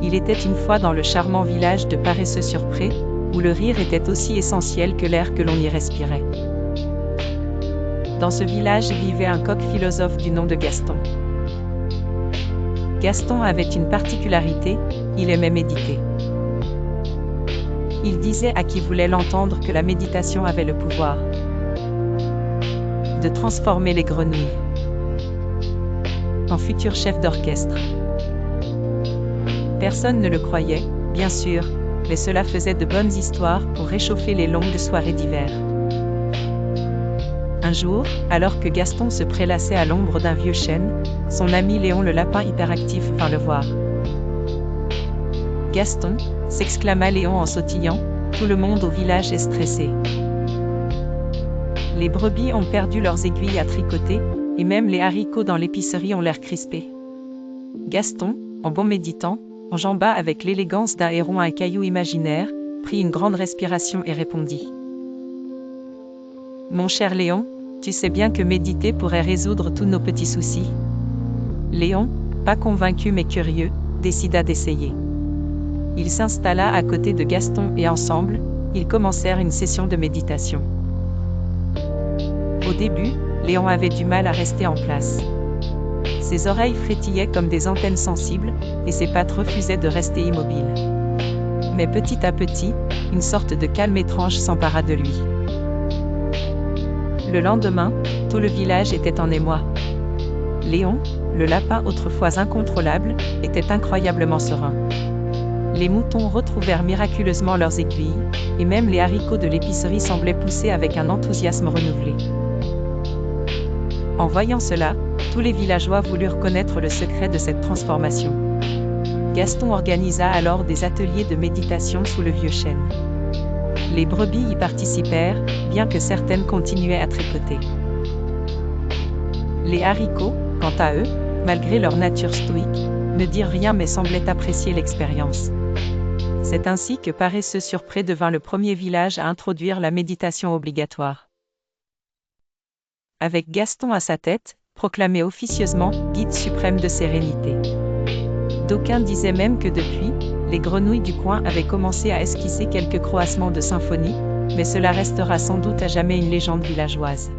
Il était une fois dans le charmant village de Paresseux-sur-Pré, où le rire était aussi essentiel que l'air que l'on y respirait. Dans ce village vivait un coq philosophe du nom de Gaston. Gaston avait une particularité, il aimait méditer. Il disait à qui voulait l'entendre que la méditation avait le pouvoir de transformer les grenouilles en futurs chefs d'orchestre. Personne ne le croyait, bien sûr, mais cela faisait de bonnes histoires pour réchauffer les longues soirées d'hiver. Un jour, alors que Gaston se prélassait à l'ombre d'un vieux chêne, son ami Léon le lapin hyperactif vint le voir. « Gaston !» s'exclama Léon en sautillant, « tout le monde au village est stressé. Les brebis ont perdu leurs aiguilles à tricoter, et même les haricots dans l'épicerie ont l'air crispés. » Gaston, en bon méditant, enjamba avec l'élégance d'un héron un caillou imaginaire, prit une grande respiration et répondit. « Mon cher Léon, tu sais bien que méditer pourrait résoudre tous nos petits soucis. » Léon, pas convaincu mais curieux, décida d'essayer. Il s'installa à côté de Gaston et ensemble, ils commencèrent une session de méditation. Au début, Léon avait du mal à rester en place. Ses oreilles frétillaient comme des antennes sensibles, et ses pattes refusaient de rester immobiles. Mais petit à petit, une sorte de calme étrange s'empara de lui. Le lendemain, tout le village était en émoi. Léon, le lapin autrefois incontrôlable, était incroyablement serein. Les moutons retrouvèrent miraculeusement leurs aiguilles, et même les haricots de l'épicerie semblaient pousser avec un enthousiasme renouvelé. En voyant cela, tous les villageois voulurent connaître le secret de cette transformation. Gaston organisa alors des ateliers de méditation sous le vieux chêne. Les brebis y participèrent, bien que certaines continuaient à tricoter. Les haricots, quant à eux, malgré leur nature stoïque, ne dirent rien mais semblaient apprécier l'expérience. C'est ainsi que Paresseux-sur-Pré devint le premier village à introduire la méditation obligatoire. Avec Gaston à sa tête, proclamé officieusement « guide suprême de sérénité ». D'aucuns disaient même que depuis, les grenouilles du coin avaient commencé à esquisser quelques croassements de symphonie, mais cela restera sans doute à jamais une légende villageoise.